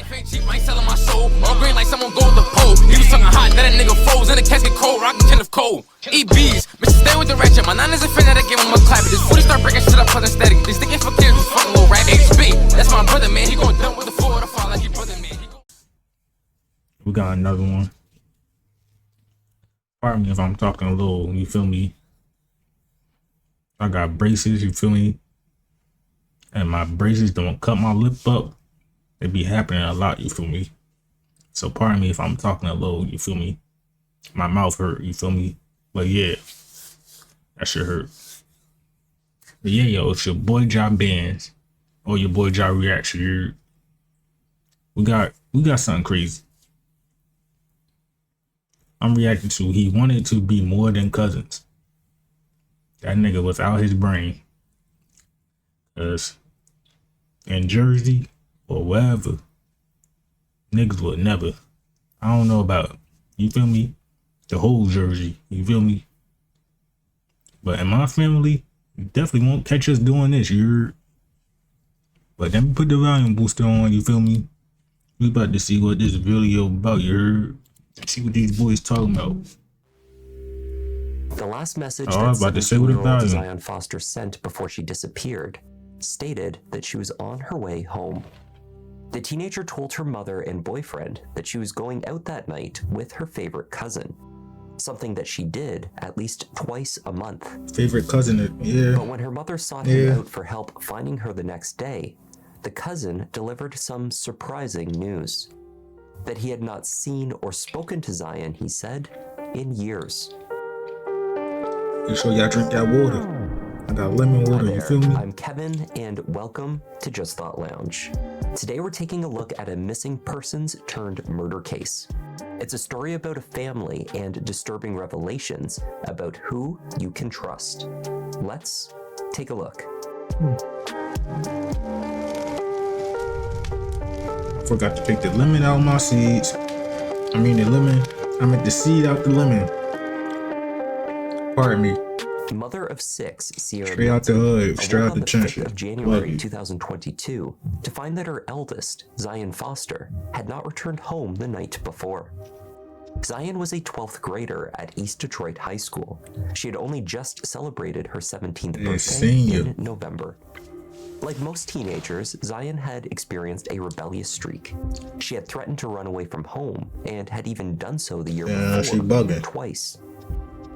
fake cheap, might sell my soul. All green like someone go with the pole. He was talking hot, that nigga froze in the casket cold. Rockin' Kenneth Cole. EBs, Mr. Stay with the ratchet. My nine is a fan that I give him a clap. This 40 start breaking shit up, fucking steady. They sticking for kids, this fucking little rap. HB, that's my brother, man. He gon' dump with the floor of the fall like your brother, man. We got another one. Pardon me if I'm talking a little, you feel me? I got braces, you feel me? And my braces don't cut my lip up. It be happening a lot, you feel me? So pardon me if I'm talking a little, you feel me? My mouth hurt, you feel me? But yeah, that shit hurt. But yeah, yo, it's your boy jabandz or your boy jareactz. We got something crazy. I'm reacting to he wanted to be more than cousins. That nigga was out his brain. Cause in Jersey or wherever, niggas would never. I don't know about, you feel me? The whole Jersey, you feel me? But in my family, you definitely won't catch us doing this, But let me put the volume booster on, you feel me? We about to see what this video about, you heard? See what these boys talking about. The last message I was about to say what about Zion Foster sent before she disappeared stated that she was on her way home. The teenager told her mother and boyfriend that she was going out that night with her favorite cousin, something that she did at least twice a month. Favorite cousin, yeah. But when her mother sought him out for help finding her the next day, the cousin delivered some surprising news. That he had not seen or spoken to Zion, he said, in years. Make sure y'all drink that water. I got lemon water, you feel me? I'm Kevin, and welcome to Just Thought Lounge. Today we're taking a look at a missing persons turned murder case. It's a story about a family and disturbing revelations about who you can trust. Let's take a look. Forgot to take the lemon out of my seeds. I mean the seed out the lemon. Pardon me. Mother of six, Sierra straight out the hood, straight out the trench. Of January 2022, to find that her eldest, Zion Foster, had not returned home the night before. Zion was a 12th grader at East Detroit High School. She had only just celebrated her 17th birthday in November. Like most teenagers, Zion had experienced a rebellious streak. She had threatened to run away from home and had even done so the year before, twice.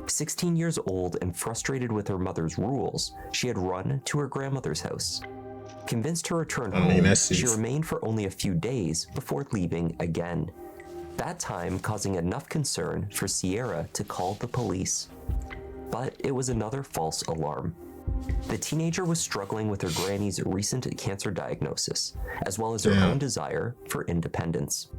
16 years old and frustrated with her mother's rules, she had run to her grandmother's house. Convinced to return home, she remained for only a few days before leaving again. That time causing enough concern for Sierra to call the police. But it was another false alarm. The teenager was struggling with her granny's recent cancer diagnosis, as well as her own desire for independence.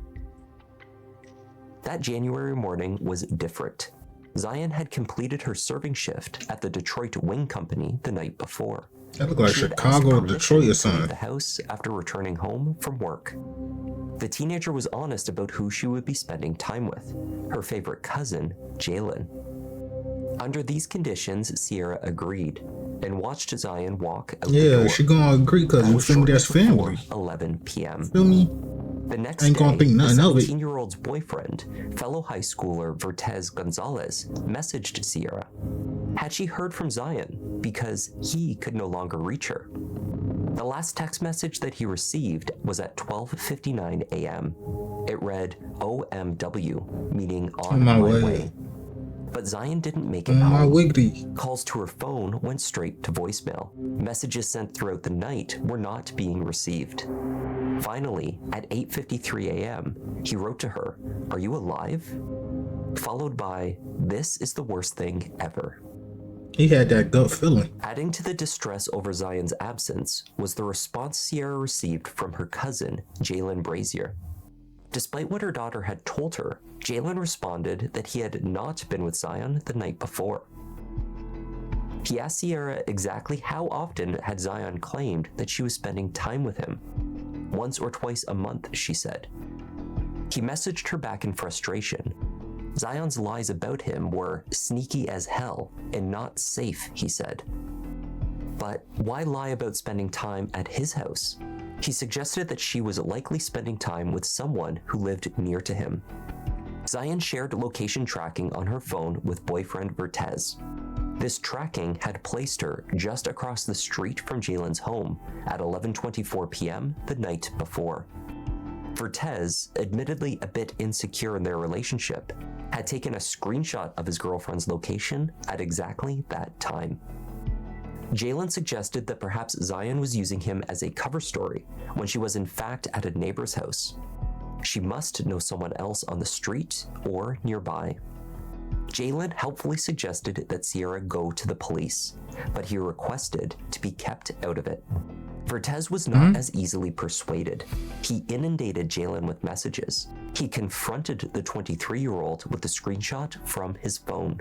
That January morning was different. Zion had completed her serving shift at the Detroit Wing Company the night before. That looked like Chicago or Detroit or something. The house after returning home from work. The teenager was honest about who she would be spending time with, her favorite cousin, Jalen. Under these conditions, Sierra agreed and watched Zion walk out the door. Yeah, she gonna agree because you feel me, that's family. 11 p.m. Feel me? The next ain't gonna day, think nothing of it. The 17-year-old's boyfriend, fellow high schooler Vertez Gonzalez, messaged Sierra. Had she heard from Zion because he could no longer reach her? The last text message that he received was at 12:59 a.m. It read OMW, meaning on my way. But Zion didn't make it home. Calls to her phone went straight to voicemail. Messages sent throughout the night were not being received. Finally, at 8:53 a.m., he wrote to her, "Are you alive?" Followed by, "This is the worst thing ever." He had that gut feeling. Adding to the distress over Zion's absence was the response Sierra received from her cousin, Jalen Brazier. Despite what her daughter had told her, Jalen responded that he had not been with Zion the night before. He asked Sierra exactly how often had Zion claimed that she was spending time with him. Once or twice a month, she said. He messaged her back in frustration. Zion's lies about him were sneaky as hell and not safe, he said. But why lie about spending time at his house? He suggested that she was likely spending time with someone who lived near to him. Zion shared location tracking on her phone with boyfriend Vertez. This tracking had placed her just across the street from Jalen's home at 11:24 p.m. the night before. Vertez, admittedly a bit insecure in their relationship, had taken a screenshot of his girlfriend's location at exactly that time. Jalen suggested that perhaps Zion was using him as a cover story when she was in fact at a neighbor's house. She must know someone else on the street or nearby. Jalen helpfully suggested that Sierra go to the police, but he requested to be kept out of it. Vertez was not as easily persuaded. He inundated Jalen with messages. He confronted the 23-year-old with the screenshot from his phone.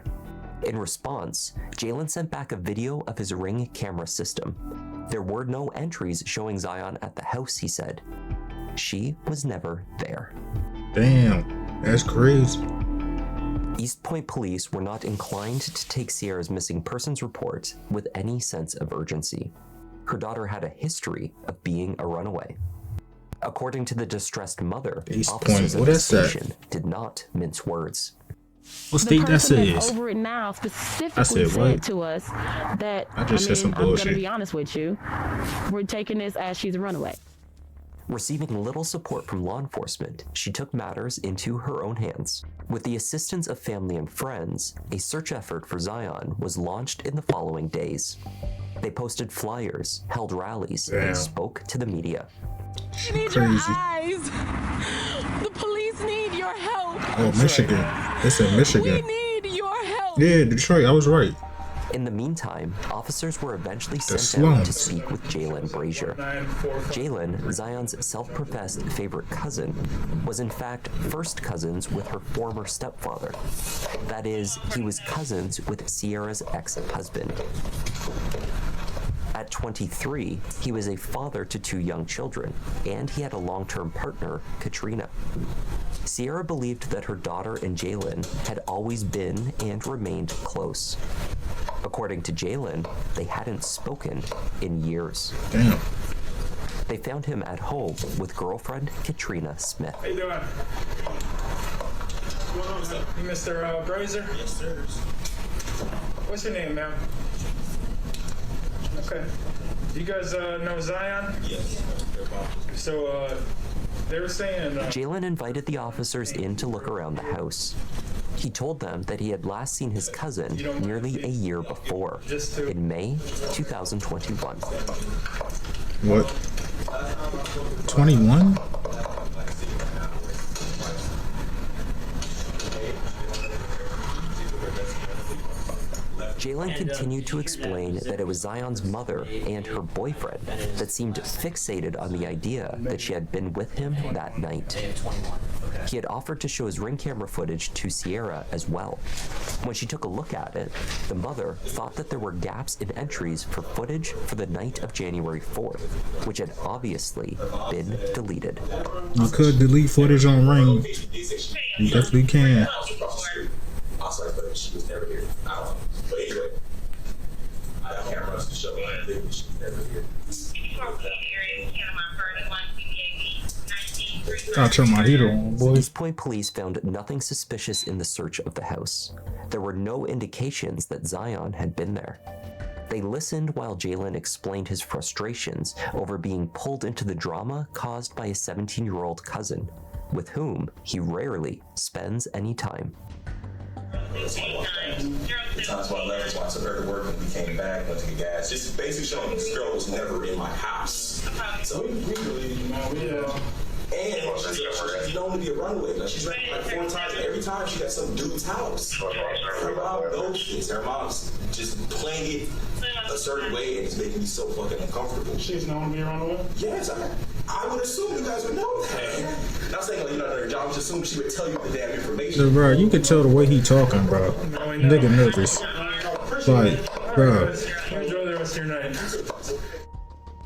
In response, Jalen sent back a video of his Ring camera system. There were no entries showing Zion at the house, he said. She was never there. Damn, that's crazy. East Point police were not inclined to take Sierra's missing persons report with any sense of urgency. Her daughter had a history of being a runaway. According to the distressed mother, officers at the station did not mince words. What state that says? Over it now specifically said to us that I just said some bullshit. I'm gonna be honest with you, we're taking this as she's a runaway. Receiving little support from law enforcement, she took matters into her own hands. With the assistance of family and friends, a search effort for Zion was launched in the following days. They posted flyers, held rallies, and spoke to the media. You need your eyes. The police need your help. Oh, Michigan. It's in Michigan. We need your help. Yeah, Detroit. I was right. In the meantime, officers were eventually sent out to speak with Jalen Brazier. Jalen, Zion's self-professed favorite cousin, was in fact first cousins with her former stepfather. That is, he was cousins with Sierra's ex-husband. At 23, he was a father to 2 young children, and he had a long-term partner, Katrina. Sierra believed that her daughter and Jalen had always been and remained close. According to Jalen, they hadn't spoken in years. Damn. They found him at home with girlfriend Katrina Smith. How you doing? What's up? You Mr. Brazier? Yes, sir. What's your name, ma'am? Okay. You guys know Zion? Yes. So, they were saying... Jalen invited the officers in to look around the house. He told them that he had last seen his cousin nearly a year before, in May 2021. What? 21? Jalen continued to explain that it was Zion's mother and her boyfriend that seemed fixated on the idea that she had been with him that night. He had offered to show his Ring camera footage to Sierra as well. When she took a look at it, the mother thought that there were gaps in entries for footage for the night of January 4th, which had obviously been deleted. You could delete footage on Ring. You definitely can. She was never here. I don't know. But anyway, I have cameras to show that she was never here. I'll turn my heater on, boys. East Point police found nothing suspicious in the search of the house. There were no indications that Zion had been there. They listened while Jalen explained his frustrations over being pulled into the drama caused by a 17-year-old cousin, with whom he rarely spends any time. The times when I left, when I took her to work, and we came back, went to get gas, just basically showing this girl was never in my house. So we believe, you know, and she's known to be a runaway. Like, she's ran like 4 times, and every time she got some dude's house. Her mom knows this. Her mom's just playing it a certain way, and it's making me so fucking uncomfortable. She's known to be a runaway? Yes, I would assume you guys would know that. Not saying like you're not her job, I would assume she would tell you the damn information. So, bro, you can tell the way he talking, bro. Nigga nervous. Like, bro. Enjoy the rest of your night.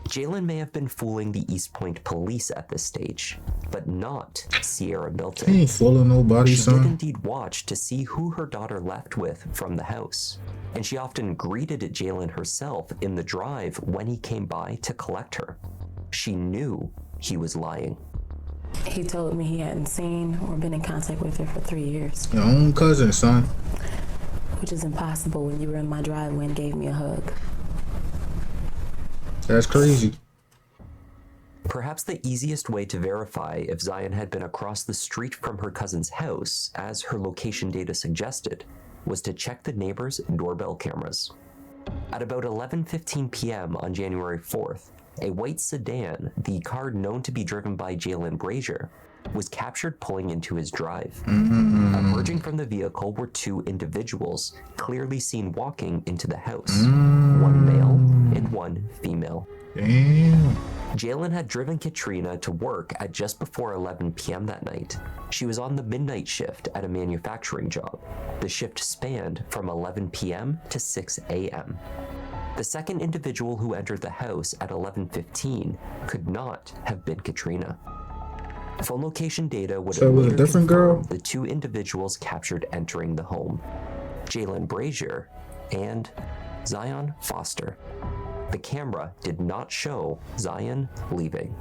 Jalen may have been fooling the East Point police at this stage, but not Sierra Milton. He ain't fooling nobody, She son. did indeed watch to see who her daughter left with from the house, and she often greeted Jalen herself in the drive when he came by to collect her. she knew he was lying. He told me he hadn't seen or been in contact with her for 3 years, Your own cousin, son. which is impossible when you were in my driveway and gave me a hug. That's crazy. Perhaps the easiest way to verify if Zion had been across the street from her cousin's house, as her location data suggested, was to check the neighbor's doorbell cameras. At about 11:15 p.m. on January 4th, a white sedan, the car known to be driven by Jalen Brazier, was captured pulling into his drive. Emerging from the vehicle were 2 individuals clearly seen walking into the house, one male and one female. Damn. Jalen had driven Katrina to work at just before 11 p.m. that night. She was on the midnight shift at a manufacturing job. The shift spanned from 11 p.m. to 6 a.m. The second individual who entered the house at 11:15 could not have been Katrina. Phone location data would So it was a later different confirm girl? the 2 individuals captured entering the home, Jalen Brazier and Zion Foster. The camera did not show Zion leaving.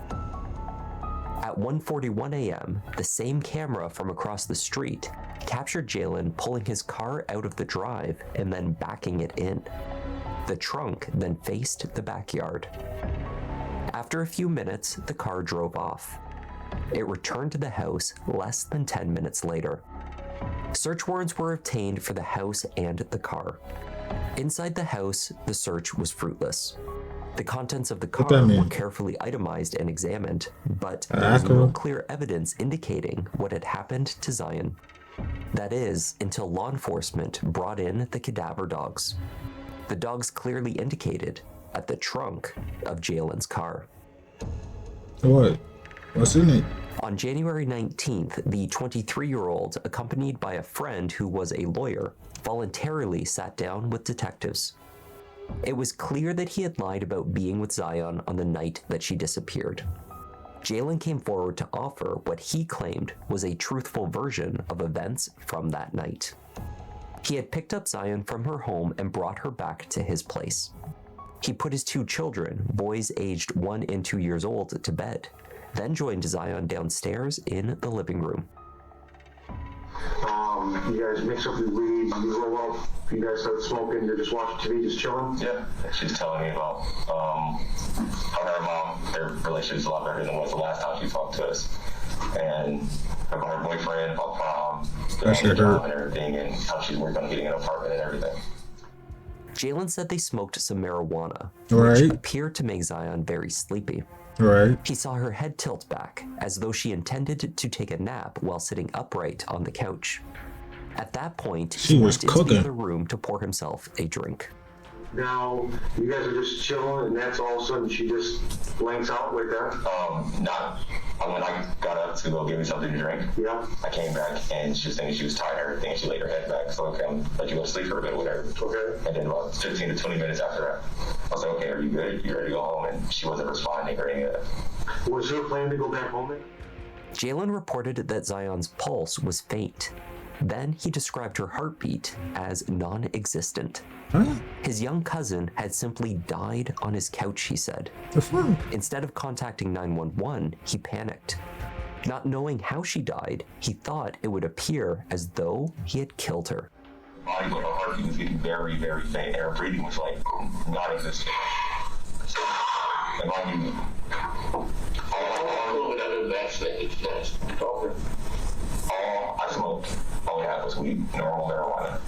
At 1:41 a.m., the same camera from across the street captured Jalen pulling his car out of the drive and then backing it in. The trunk then faced the backyard. After a few minutes, the car drove off. It returned to the house less than 10 minutes later. Search warrants were obtained for the house and the car. Inside the house, the search was fruitless. The contents of the car that mean? were carefully itemized and examined, but An there was no accident? clear evidence indicating what had happened to Zion. That is, until law enforcement brought in the cadaver dogs. The dogs clearly indicated at the trunk of Jalen's car. What? What's in it? On January 19th, the 23-year-old, accompanied by a friend who was a lawyer, voluntarily sat down with detectives. It was clear that he had lied about being with Zion on the night that she disappeared. Jalen came forward to offer what he claimed was a truthful version of events from that night. He had picked up Zion from her home and brought her back to his place. He put his 2 children, boys aged 1 and 2 years old, to bed, then joined Zion downstairs in the living room. You guys mix up your weed, you roll up, you guys start smoking, you're just watching TV, just chilling? Yeah, she's telling me about how her mom, their relationship's a lot better than was the last time she talked to us. And about her boyfriend, about prom, That job and everything, and how she's working on getting an apartment and everything. Jalen said they smoked some marijuana, Right. which appeared to make Zion very sleepy. Right. He saw her head tilt back, as though she intended to take a nap while sitting upright on the couch. At that point, She he was went into cooking. the other room to pour himself a drink. Now, you guys are just chilling, and that's all of a sudden she just blanks out like that? When I got up to go give me something to drink, Yeah? I came back and she was saying she was tired and everything, and she laid her head back. So okay, I'm let you go to sleep for a bit, whatever. Okay. And then about 15 to 20 minutes after that, I was like, okay, are you good? You ready to go home? And she wasn't responding or any of that. Was her plan to go back home then? Jalen reported that Zion's pulse was faint. Then he described her heartbeat as non-existent. Huh? His young cousin had simply died on his couch, he said. The fuck? Instead of contacting 911, he panicked. Not knowing how she died, he thought it would appear as though he had killed her. Body, but her heartbeat was getting very, very faint, and her breathing was like non-existent. So, and mind you, all I smoked, all we had was weed, normal marijuana.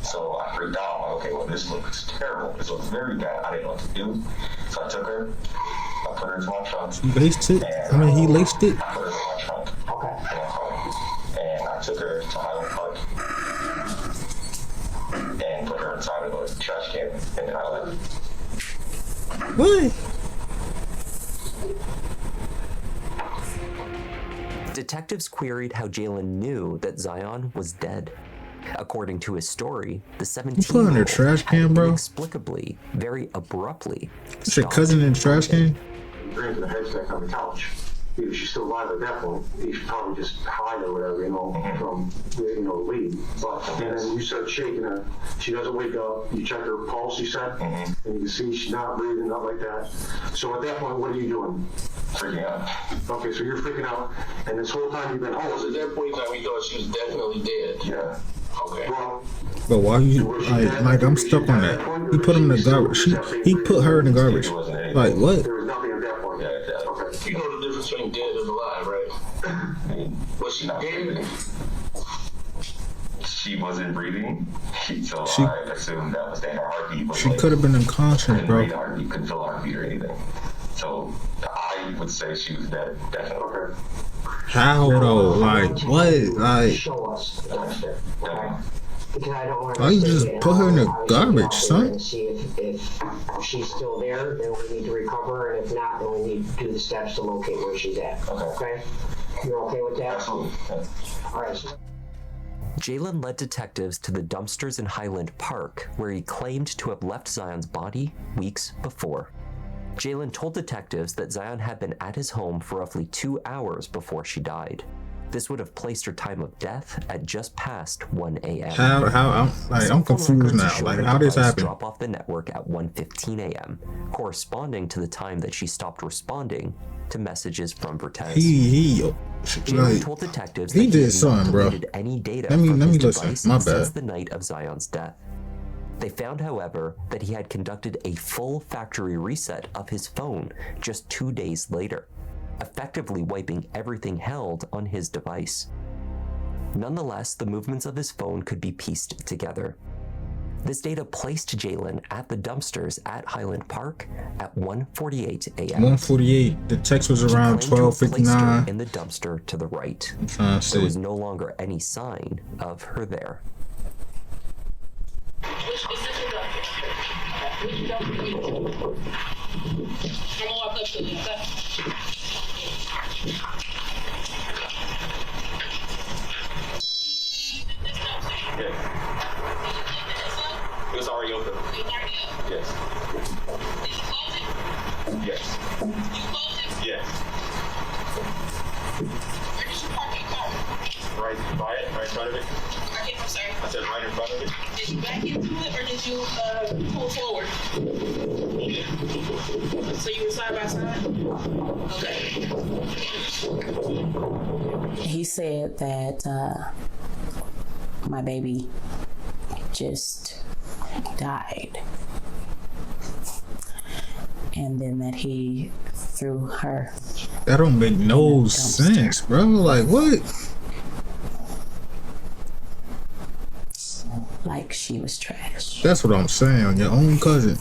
So I freaked out. I'm like, okay, well, this looks terrible. This looks very bad. I didn't know what to do. So I took her, I put her into my trunk. He laced it? He laced it? I put her in my trunk. Okay. And I took her to Highland Park and put her inside of a trash can, and then I left. What? Detectives queried how Jalen knew that Zion was dead. According to his story, the 17-year-old put her in a trash can, had bro? inexplicably, very abruptly, Is your stopped cousin in the trash can? Drinking the headset on the couch. if she's still alive at that point, you should probably just hide or whatever, from the lead. But and then you start shaking her. She doesn't wake up. You check her pulse, you said, and you can see she's not breathing, not like that. So at that point, what are you doing? Freaking out. Okay, so you're freaking out, and this whole time you've been home. So at that point in time, we thought she was definitely dead. Yeah. Okay. Well, But why you like I'm stuck on that. He put him in the garbage. He put her in the garbage. Like what? there was nothing at that point. Yeah, yeah. Okay. You know the difference between dead and alive, right? Was she dead? She wasn't breathing, so She- I assumed that was her heartbeat. Was She could have been unconscious, couldn't bro. read the heartbeat, couldn't feel the heartbeat or anything. So I would say she was dead, definitely. Okay. How though? Like what? Like Show us the dumpster, okay? Because I don't want to. why you just put her in the garbage, son? And see if she's still there, then we need to recover her, and if not, then we need to do the steps to locate where she's at. Okay? You're okay with that? Absolutely. Yeah. All right. So Jalen led detectives to the dumpsters in Highland Park, where he claimed to have left Zion's body weeks before. Jalen told detectives that Zion had been at his home for roughly 2 hours before she died. This would have placed her time of death at just past 1 a.m. How I'm confused now. Like how this happened? Drop off the network at 1:15 a.m., corresponding to the time that she stopped responding to messages from Vertez. He Jalen like told detectives he that did had something, not bro. deleted any data Let me from his listen. device My since bad. the night of Zion's death. They found, however, that he had conducted a full factory reset of his phone just 2 days later, effectively wiping everything held on his device. Nonetheless, the movements of his phone could be pieced together. This data placed Jalen at the dumpsters at Highland Park at 1:48 a.m. 1:48. The text was He around claimed to have placed her 12:59. in the dumpster to the right. I'm trying to There see. was no longer any sign of her there. Which is this Which dumpster? I'm gonna walk up to you, okay? It was already open. Yes. Did you close it? Yes. You closed it? Yes. Where did you park your car? Right by it, right in front of it. I'm sorry. I said right in front of it. Did you back into it or did you pull forward? So you were side by side? Okay. He said that my baby just died. And then that he threw her. That don't make no sense, bro. Like what? Like she was trash. That's what I'm saying. Your own cousin.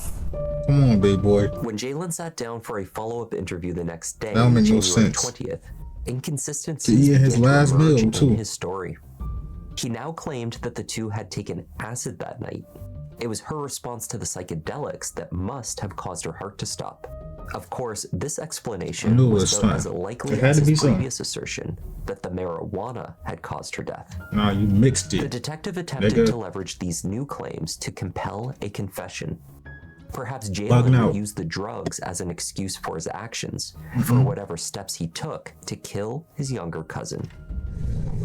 Come on, big boy. When Jalen sat down for a follow-up interview the next day, That don't make no January sense. 20th, inconsistencies To eat his began to last emerge meal, in too. his story. He now claimed that the two had taken acid that night. It was her response to the psychedelics that must have caused her heart to stop. Of course, this I explanation knew it was was about as something. likely It had as to be his something. previous assertion that the marijuana had caused her death. Nah, you mixed The it. detective attempted Nigga. to leverage these new claims to compel a confession. Perhaps Bugging Jalen out. used the drugs as an excuse for his actions, Mm-hmm. for whatever steps he took to kill his younger cousin.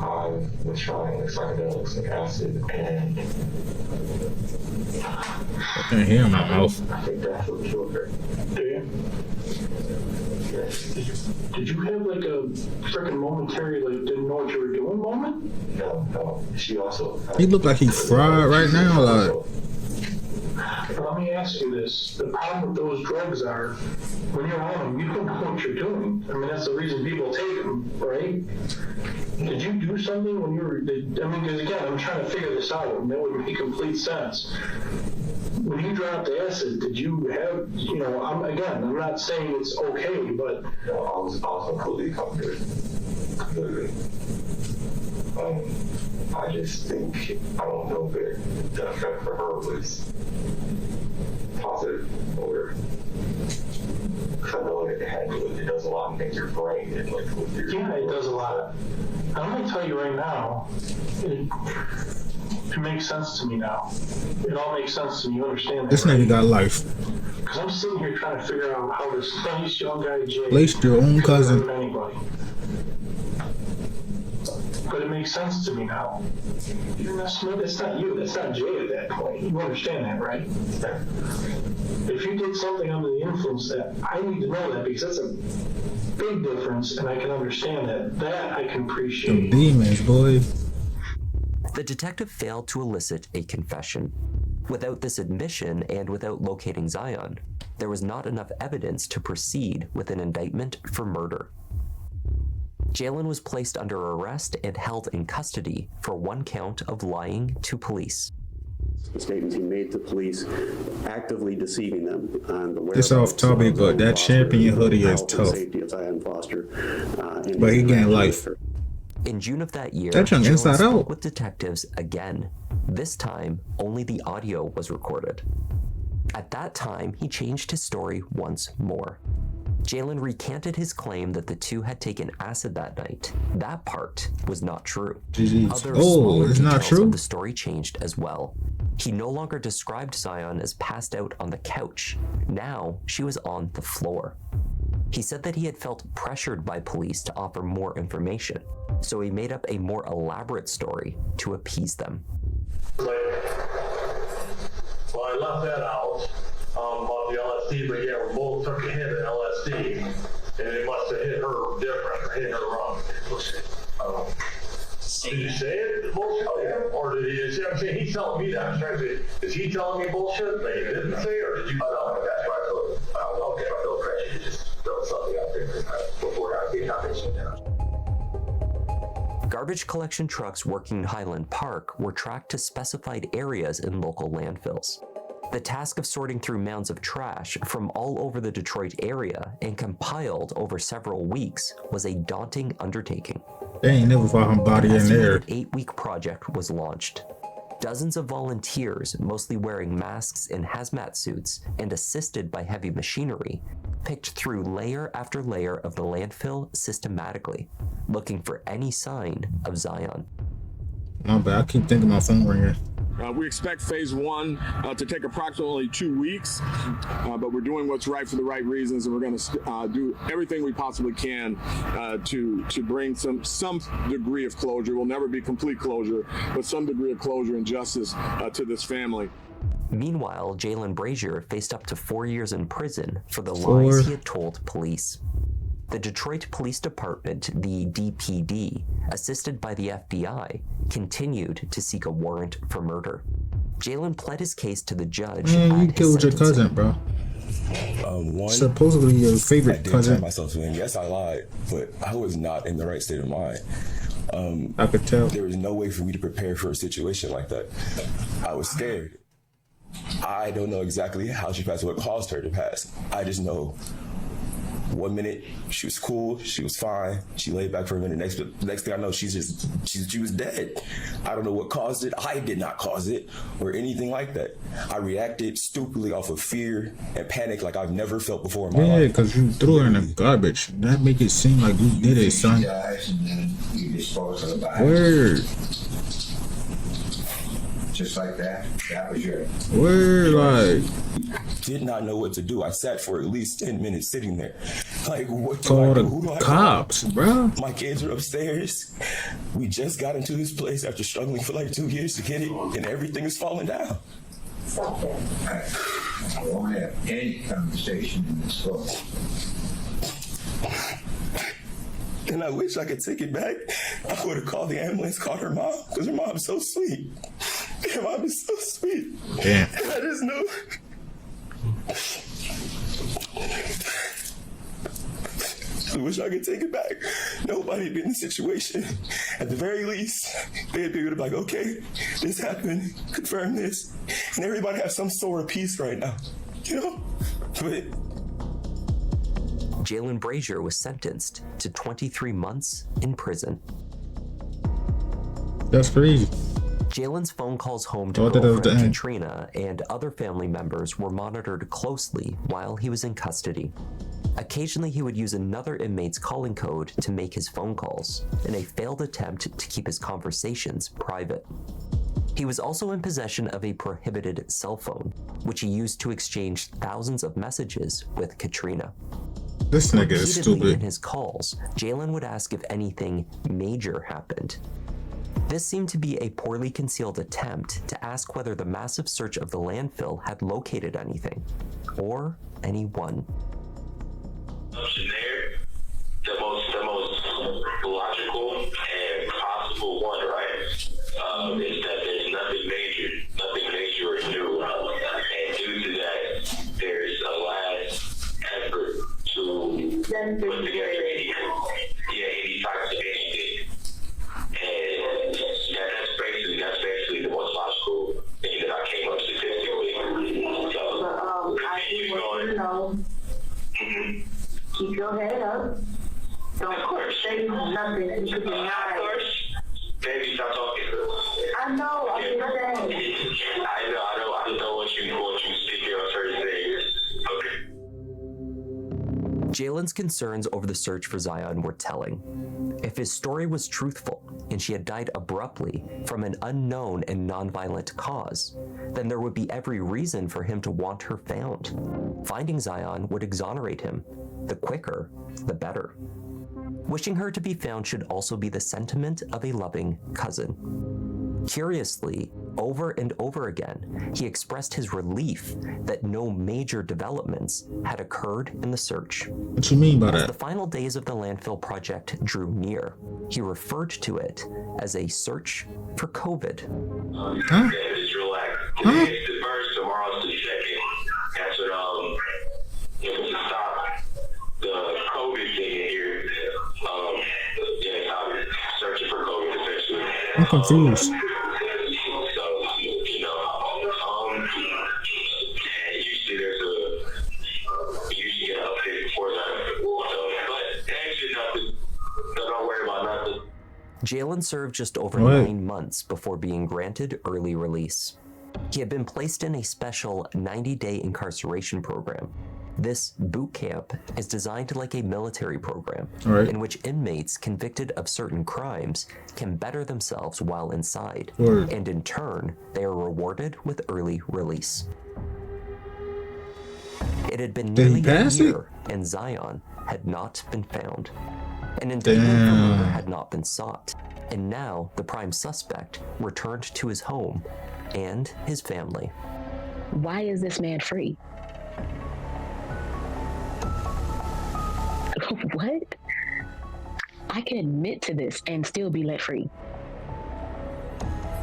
I was trying psychedelics and acid, and I can't hear my mouth. I think that's what killed her. Did you have like a freaking momentary, like, didn't know what you were doing moment? No. She also. He look like he fried right now. Like But let me ask you this. The problem with those drugs are, when you're on them, you don't know what you're doing. I mean, that's the reason people take them, right? Did you do something when you were, because again, I'm trying to figure this out, and that would make complete sense. When you dropped acid, did you have, I'm not saying it's okay, but... No, I was completely comforted. Completely. I just think, I don't know if the effect for her was positive or, because I know it does a lot in your brain and like with your. Yeah, it does a lot. I'm going to tell you right now, it makes sense to me now. It all makes sense to me. You understand that? this right? nigga got life. Because I'm sitting here trying to figure out how this nice young guy, Jay, Placed your own could cousin. hurt anybody. But it makes sense to me now. You're not Smith, it's not you, that's not Jay at that point. You understand that, right? If you did something under the influence, that I need to know that, because that's a big difference, and I can understand that. That I can appreciate. The demons, boy. The detective failed to elicit a confession. Without this admission and without locating Zion, there was not enough evidence to proceed with an indictment for murder. Jalen was placed under arrest and held in custody for one count of lying to police. The statements he made to police, actively deceiving them on the It's off topic, but that champion hoodie is tough. Safety of Zion Foster, But he gained life. In June of that year, That young Jalen Inside spoke Out. with detectives again. This time, only the audio was recorded. At that time, he changed his story once more. Jalen recanted his claim that the two had taken acid that night. That part was not true. Other smaller it's not details true? of the story changed as well. He no longer described Zion as passed out on the couch. Now, she was on the floor. He said that he had felt pressured by police to offer more information, so he made up a more elaborate story to appease them. Well, I left that out about the LSD, but yeah, we both took a hit of LSD, and it must have hit her different or hit her wrong. Did you say it? Bullshit? Or did he? I'm saying he's telling me that. I'm trying to say, is he telling me bullshit that he didn't say, or did you? No, that's why I feel. Okay, I feel pressure to just throw something out there before I get nothing down. Garbage collection trucks working in Highland Park were tracked to specified areas in local landfills. The task of sorting through mounds of trash from all over the Detroit area and compiled over several weeks was a daunting undertaking. They ain't never found her body in there. An 8-week project was launched. Dozens of volunteers, mostly wearing masks and hazmat suits and assisted by heavy machinery, picked through layer after layer of the landfill systematically, looking for any sign of Zion. My bad, I keep thinking my phone ringing. We expect phase one to take approximately 2 weeks, but we're doing what's right for the right reasons, and we're going to do everything we possibly can to bring some degree of closure. Will never be complete closure, but some degree of closure and justice to this family. Meanwhile, Jalen Brazier faced up to 4 years in prison for the lies he had told police. The Detroit Police Department, the DPD, assisted by the FBI, continued to seek a warrant for murder. Jalen pled his case to the judge. You killed your cousin, bro. Supposedly your favorite cousin. I did myself to him. Yes, I lied, but I was not in the right state of mind. I could tell. There was no way for me to prepare for a situation like that. I was scared. I don't know exactly how she passed, what caused her to pass. I just know 1 minute she was cool, she was fine, she laid back for a minute. Next thing I know, she was dead. I don't know what caused it. I did not cause it or anything like that. I reacted stupidly off of fear and panic like I've never felt before in my life. Yeah, because you threw her in the garbage. That make it seem like you did it, son. Word. Just like that. That was your word, like. Did not know what to do. I sat for at least 10 minutes sitting there. Like, what do Call I do? the Who do I cops, bro. My kids are upstairs. We just got into this place after struggling for like 2 years to get it, and everything is falling down. I won't have any conversation in this book. And I wish I could take it back. I would have called the ambulance, called her mom, because her mom's so sweet. Her mom is so sweet. Damn. And I just know. I wish I could take it back. Nobody had been in the situation. At the very least, they'd be able to be like, okay, this happened, confirm this. And everybody has some sort of peace right now, you know? But Jalen Brazier was sentenced to 23 months in prison. That's crazy. Jalen's phone calls home to girlfriend Katrina and other family members were monitored closely while he was in custody. Occasionally, he would use another inmate's calling code to make his phone calls, in a failed attempt to keep his conversations private. He was also in possession of a prohibited cell phone, which he used to exchange thousands of messages with Katrina. This nigga is Repeatedly stupid. in his calls, Jalen would ask if anything major happened. This seemed to be a poorly concealed attempt to ask whether the massive search of the landfill had located anything, or anyone. There, the most logical and possible one, right, is that there's nothing major or new, and due to that, there's a last effort to put together any types of anything, and that's basically the most logical thing that I came up statistically. So, continue going. Keep your head up. Don't say nothing that you could deny. Of course. Baby, stop talking. I know, I'm just saying. I know what you speak here on certain things. Okay. Jalen's concerns over the search for Zion were telling. If his story was truthful and she had died abruptly from an unknown and nonviolent cause, then there would be every reason for him to want her found. Finding Zion would exonerate him. The quicker, the better. Wishing her to be found should also be the sentiment of a loving cousin. Curiously, over and over again, he expressed his relief that no major developments had occurred in the search. What you mean by As that? the final days of the landfill project drew near, he referred to it as a search for COVID. Huh? Just relax. Huh? Today's the first, tomorrow's the second. That's what, to stop the COVID thing in here. Stop searching for COVID, essentially. I'm confused. So, usually there's usually get an update before that. So, but actually nothing. So don't worry about nothing. Jalen served just over What? 9 months before being granted early release. He had been placed in a special 90-day incarceration program. This boot camp is designed like a military program Right. in which inmates convicted of certain crimes can better themselves while inside, Word. and in turn, they are rewarded with early release. It had been Did he nearly a pass it? year, and Zion had not been found. An indictment for murder had not been sought, and now the prime suspect returned to his home and his family. Why is this man free? What? I can admit to this and still be let free.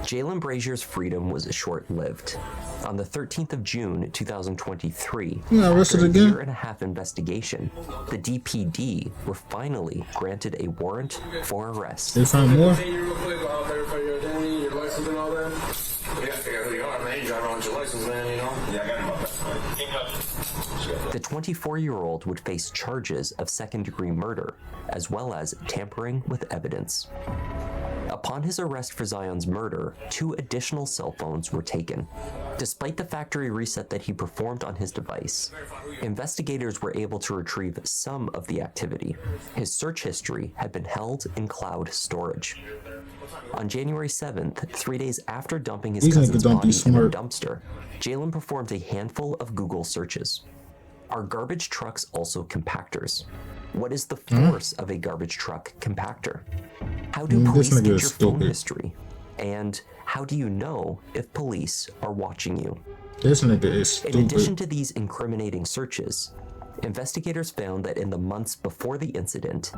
Jalen Brazier's freedom was short-lived. On the 13th of June, 2023, Yeah, arrested after a again. year-and-a-half investigation, the DPD were finally granted a warrant for arrest. They found more? Hey, you real quick, I'll verify your identity, your license and all that. Yeah, I figure out who you are, man. You drive around with your license, man, you know? Yeah, I got my The 24-year-old would face charges of second-degree murder, as well as tampering with evidence. Upon his arrest for Zion's murder, 2 additional cell phones were taken. Despite the factory reset that he performed on his device, investigators were able to retrieve some of the activity. His search history had been held in cloud storage. On January 7th, 3 days after dumping his These cousin's niggas don't be body in a smart. dumpster, Jalen performed a handful of Google searches. Are garbage trucks also compactors? What is the force of a garbage truck compactor? How do This police nigga get is your phone stupid. history? And how do you know if police are watching you? This nigga is In addition stupid. to these incriminating searches, investigators found that in the months before the incident,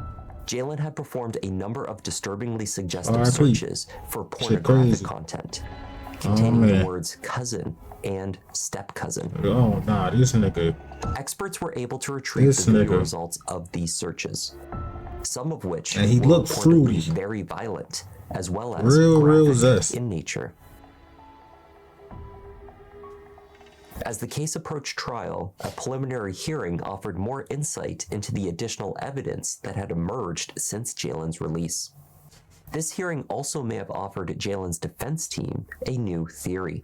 Jalen had performed a number of disturbingly suggestive R.I.P. searches for Shit pornographic crazy. content, Oh, containing the man. words cousin and step-cousin. Oh, nah, this nigga. Experts were able to retrieve This the video nigga. results of these searches, some of which And he were looked reportedly fruity. very violent, as well as Real graphic zest. in nature. As the case approached trial, a preliminary hearing offered more insight into the additional evidence that had emerged since Jalen's release. This hearing also may have offered Jalen's defense team a new theory.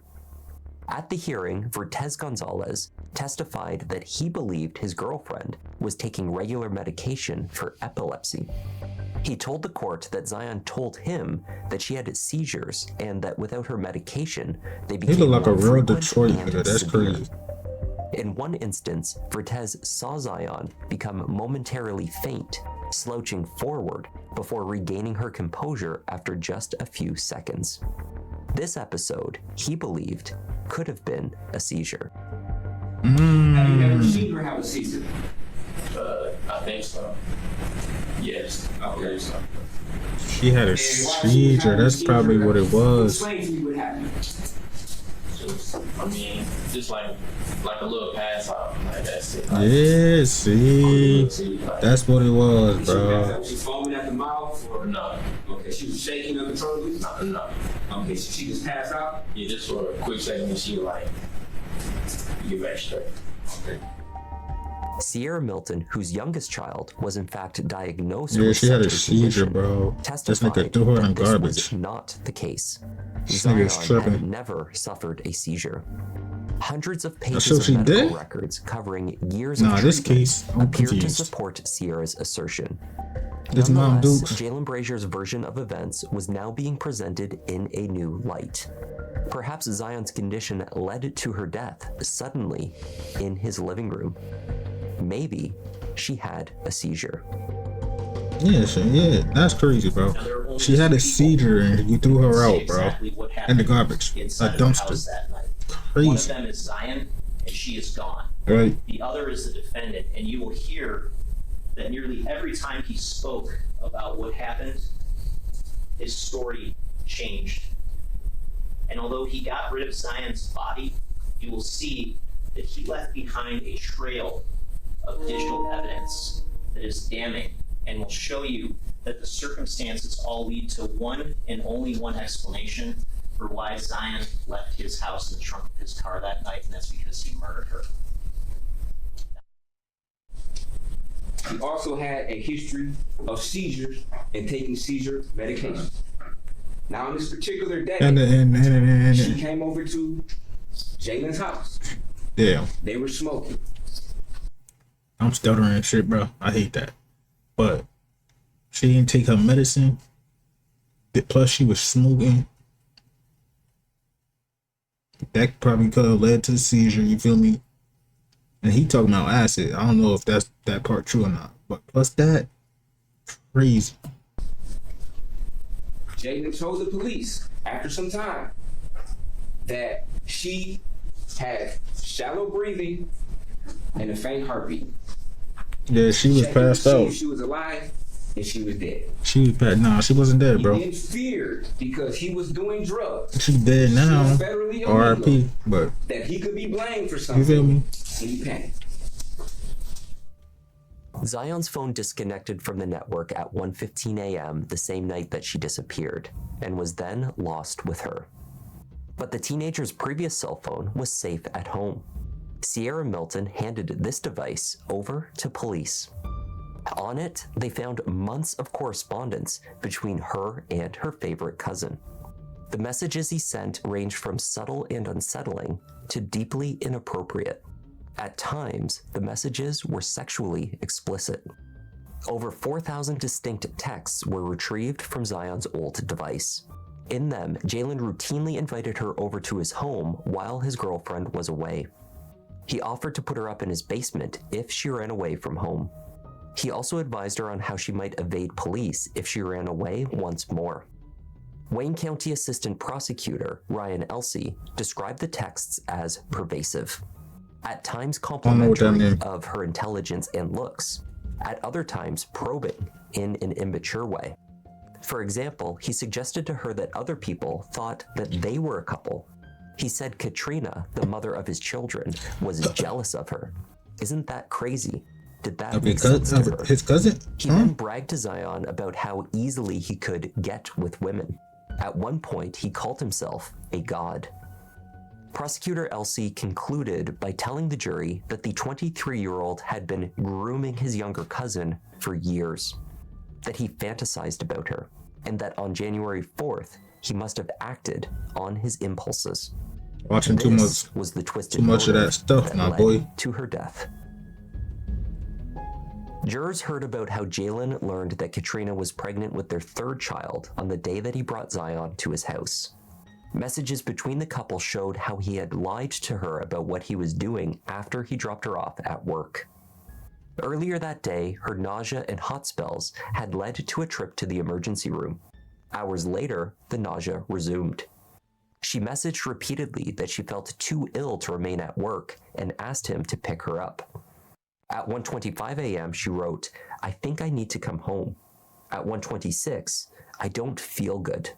At the hearing, Vertez Gonzalez testified that he believed his girlfriend was taking regular medication for epilepsy. He told the court that Zion told him that she had seizures and that without her medication, they became He looked like a more real frequent Detroit and nigga. That's severe. crazy. In one instance, Vertez saw Zion become momentarily faint, slouching forward before regaining her composure after just a few seconds. This episode, he believed, could have been a seizure. Have you ever seen her have a seizure? I think so. Yes, I believe so. She had a seizure. That's probably what it was. Explain to me what happened. I mean, just like a little pass out. Like that's it. Yeah, see, that's what it was, bro. Was she foaming at the mouth or no? Okay, she was shaking uncontrollably? No. Okay, so she just passed out? Yeah, just for a quick second and she like, get back straight. Okay. Sierra Milton, whose youngest child was in fact diagnosed Yeah, with she had a such seizure, condition, bro. This testified nigga threw her in that this garbage. was not the case. This Zion nigga's tripping. had never suffered a seizure. Hundreds of So pages she of medical did? records covering years Nah, of this treatment case, I'm appeared to confused. support Sierra's assertion. This Mom Nonetheless, Dukes. Jalen Brazier's version of events was now being presented in a new light. Perhaps Zion's condition led to her death suddenly in his living room. Maybe she had a seizure. Yeah, that's crazy, bro. She had a seizure and you threw her out, bro. In the garbage. A dumpster. One of Crazy. them is Zion, and she is gone. Right. The other is the defendant, and you will hear that nearly every time he spoke about what happened, his story changed. And although he got rid of Zion's body, you will see that he left behind a trail of digital evidence that is damning and will show you that the circumstances all lead to one and only one explanation for why Zion left his house in the trunk of his car that night, and that's because he murdered her. He also had a history of seizures and taking seizure medication. Now, on this particular day, she came over to Jalen's house. Yeah. They were smoking. I'm stuttering and shit, bro. I hate that. But she didn't take her medicine. Plus, she was smoking. That probably could have led to a seizure. You feel me? And he talking about acid. I don't know if that's that part true or not. But plus that, crazy. Jalen told the police after some time that she had shallow breathing and a faint heartbeat. Yeah, she was passed out. She was alive and she was dead. She was passed. Nah, she wasn't dead, bro. He then feared because he was doing drugs. She dead now. R.I.P. But that he could be blamed for something. you feel me? And he panicked. Zion's phone disconnected from the network at 1:15 a.m. the same night that she disappeared, and was then lost with her. But the teenager's previous cell phone was safe at home. Sierra Milton handed this device over to police. On it, they found months of correspondence between her and her favorite cousin. The messages he sent ranged from subtle and unsettling to deeply inappropriate. At times, the messages were sexually explicit. Over 4,000 distinct texts were retrieved from Zion's old device. In them, Jalen routinely invited her over to his home while his girlfriend was away. He offered to put her up in his basement if she ran away from home. He also advised her on how she might evade police if she ran away once more. Wayne County Assistant Prosecutor Ryan Elsey described the texts as pervasive. At times complimentary of her intelligence and looks, at other times probing in an immature way. For example, he suggested to her that other people thought that they were a couple. He said Katrina, the mother of his children, was jealous of her. Isn't that crazy? Did that make sense to her? His cousin? He then bragged to Zion about how easily he could get with women. At one point, he called himself a god. Prosecutor Elsey concluded by telling the jury that the 23-year-old had been grooming his younger cousin for years, that he fantasized about her, and that on January 4th, he must have acted on his impulses. Watching too much, was the twisted too much of that motive stuff, that my led boy. to her death. Jurors heard about how Jalen learned that Katrina was pregnant with their third child on the day that he brought Zion to his house. Messages between the couple showed how he had lied to her about what he was doing after he dropped her off at work. Earlier that day, her nausea and hot spells had led to a trip to the emergency room. Hours later, the nausea resumed. She messaged repeatedly that she felt too ill to remain at work and asked him to pick her up. At 1:25 a.m., she wrote, "I think I need to come home." At 1:26, "I don't feel good."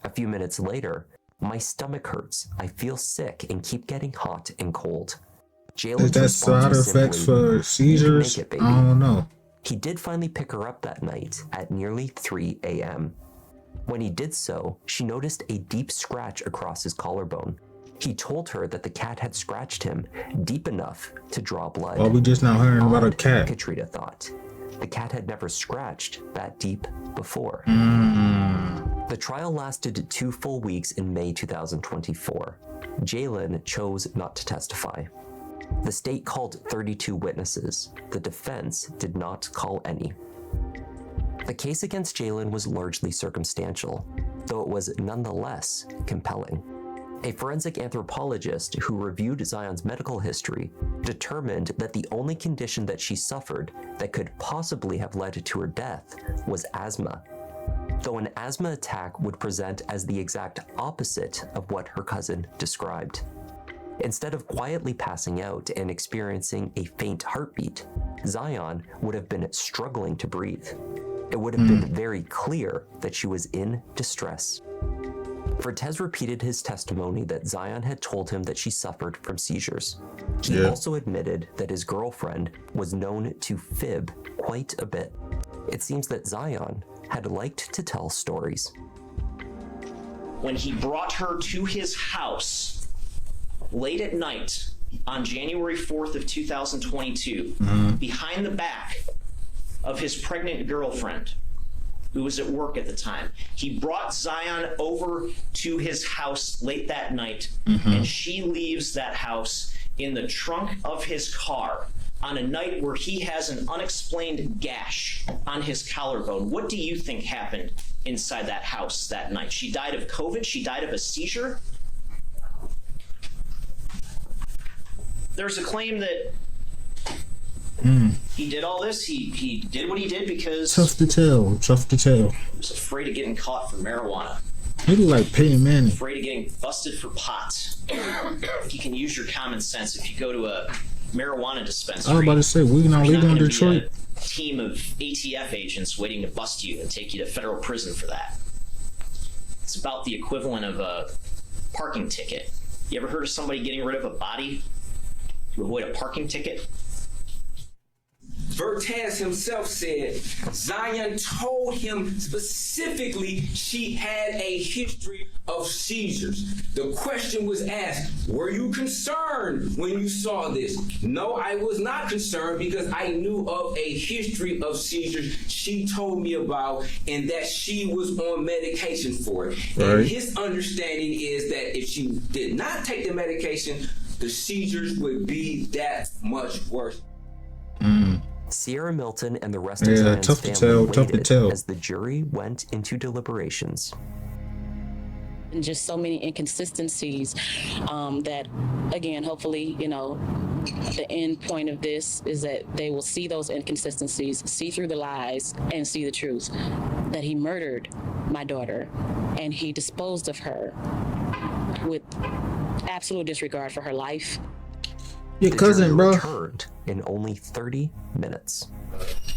A few minutes later, "My stomach hurts. I feel sick and keep getting hot and cold." Is that side effects for seizures? I don't know. He did finally pick her up that night at nearly 3 a.m. When he did so, she noticed a deep scratch across his collarbone. He told her that the cat had scratched him deep enough to draw blood. Oh, we just now hearing about a cat. Katrina thought. The cat had never scratched that deep before. The trial lasted 2 full weeks in May 2024. Jalen chose not to testify. The state called 32 witnesses. The defense did not call any. The case against Jalen was largely circumstantial, though it was nonetheless compelling. A forensic anthropologist who reviewed Zion's medical history determined that the only condition that she suffered that could possibly have led to her death was asthma, though an asthma attack would present as the exact opposite of what her cousin described. Instead of quietly passing out and experiencing a faint heartbeat, Zion would have been struggling to breathe. It would have been very clear that she was in distress. Vertez repeated his testimony that Zion had told him that she suffered from seizures. He also admitted that his girlfriend was known to fib quite a bit. It seems that Zion had liked to tell stories. When he brought her to his house late at night on January 4th of 2022, behind the back of his pregnant girlfriend, who was at work at the time. He brought Zion over to his house late that night, and she leaves that house in the trunk of his car on a night where he has an unexplained gash on his collarbone. What do you think happened inside that house that night? She died of COVID? She died of a seizure? There's a claim that he did all this. He did what he did because tough to tell. He was afraid of getting caught for marijuana. He look like Peyton Manning. Afraid of getting busted for pot. You can use your common sense if you go to a marijuana dispensary. I was about to say, we not legal in Detroit. A team of ATF agents waiting to bust you and take you to federal prison for that. It's about the equivalent of a parking ticket. You ever heard of somebody getting rid of a body to avoid a parking ticket? Vertez himself said Zion told him specifically she had a history of seizures. The question was asked, were you concerned when you saw this? No, I was not concerned because I knew of a history of seizures she told me about and that she was on medication for it. Right. And his understanding is that if she did not take the medication, the seizures would be that much worse. Sierra Milton and the rest of Zion's family waited as the jury went into deliberations. And just so many inconsistencies that, again, hopefully, you know, the end point of this is that they will see those inconsistencies, see through the lies, and see the truth. That he murdered my daughter, and he disposed of her with absolute disregard for her life. Your cousin, bro. Returned in only 30 minutes.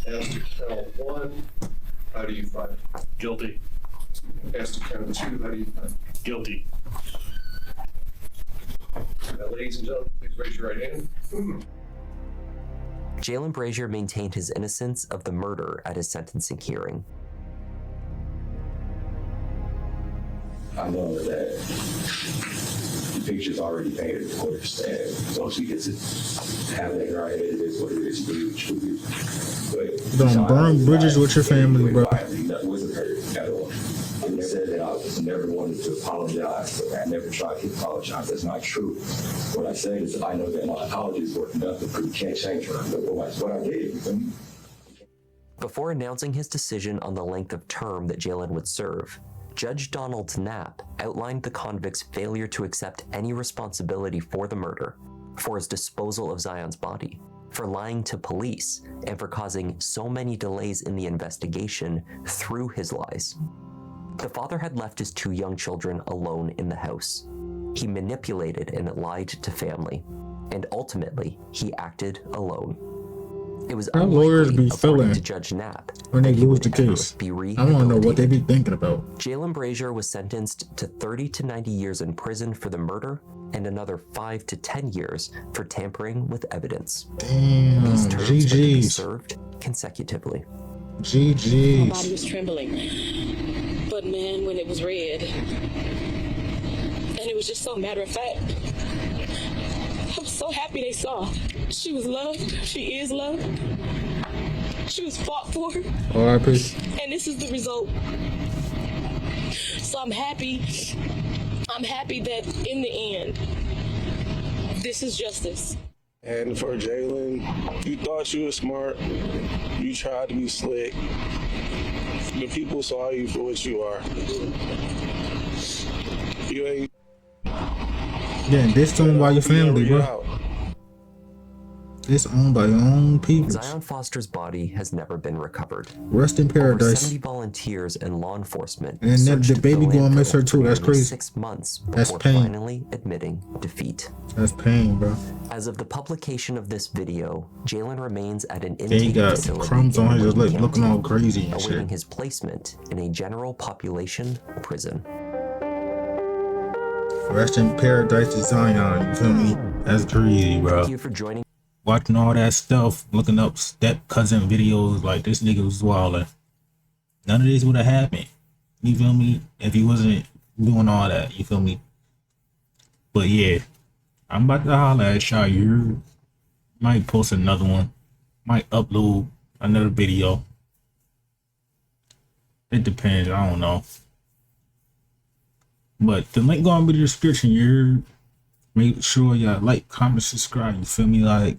As to count 1, how do you find? Guilty. As to count 2, how do you find? Guilty. Now, ladies and gentlemen, please raise your right hand. Jalen Brazier maintained his innocence of the murder at his sentencing hearing. I know that the picture's already painted, of course, and so she gets to have that in her head. It is what it is. But don't burn bridges with your family, bro. That wasn't her at all. I said that I was never wanted to apologize, but I never tried to apologize. That's not true. What I said is I know that my apologies were nothing, but you can't change her. But what I did, Before announcing his decision on the length of term that Jalen would serve, Judge Donald Knapp outlined the convict's failure to accept any responsibility for the murder, for his disposal of Zion's body, for lying to police, and for causing so many delays in the investigation through his lies. The father had left his 2 young children alone in the house. He manipulated and lied to family, and ultimately, he acted alone. It was How lawyers be feeling to Judge Knapp when they lose the case. I want to know what they be thinking about. Jalen Brazier was sentenced to 30 to 90 years in prison for the murder and another 5 to 10 years for tampering with evidence. Damn, These terms were to be GG's. served consecutively. GG's. My body was trembling, but man, when it was red, and it was just so matter of fact, I was so happy they saw. She was loved. She is loved. She was fought for. R.I.P. And this is the result. So I'm happy. I'm happy that in the end, this is justice. And for Jalen, you thought you were smart. You tried to be slick. The people saw you for what you are. You ain't. Yeah, this owned by your family, bro. It's owned by your own people. Zion Foster's body has never been recovered. Rest in Over paradise. 70 volunteers and law enforcement And then searched the baby the gonna miss her landfill too. That's for nearly crazy. 6 months That's before pain. finally admitting defeat. That's pain, bro. As of the publication of this video, Jalen remains at an Yeah, he intake got facility crumbs in on his Wayne lip, County, looking all crazy and awaiting shit. his placement in a general population prison. Rest in paradise to Zion, you feel me? That's crazy, bro. Thank you for joining. Watching all that stuff, looking up step cousin videos, like this nigga was wildin'. None of this would have happened. You feel me? If he wasn't doing all that, you feel me? But yeah, I'm about to holler at y'all. You might post another one, might upload another video. It depends, I don't know. But the link gonna be in the description. You make sure y'all like, comment, subscribe. You feel me? Like,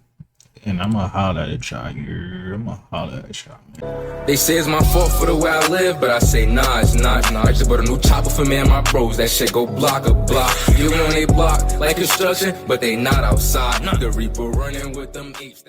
and I'ma holler at y'all. I'ma holler at y'all, man. They say it's my fault for the way I live, but I say nah, it's not. I just bought a new chopper for me and my bros. That shit go block a block. You on they block like construction, but they not outside. The Reaper running with them apes.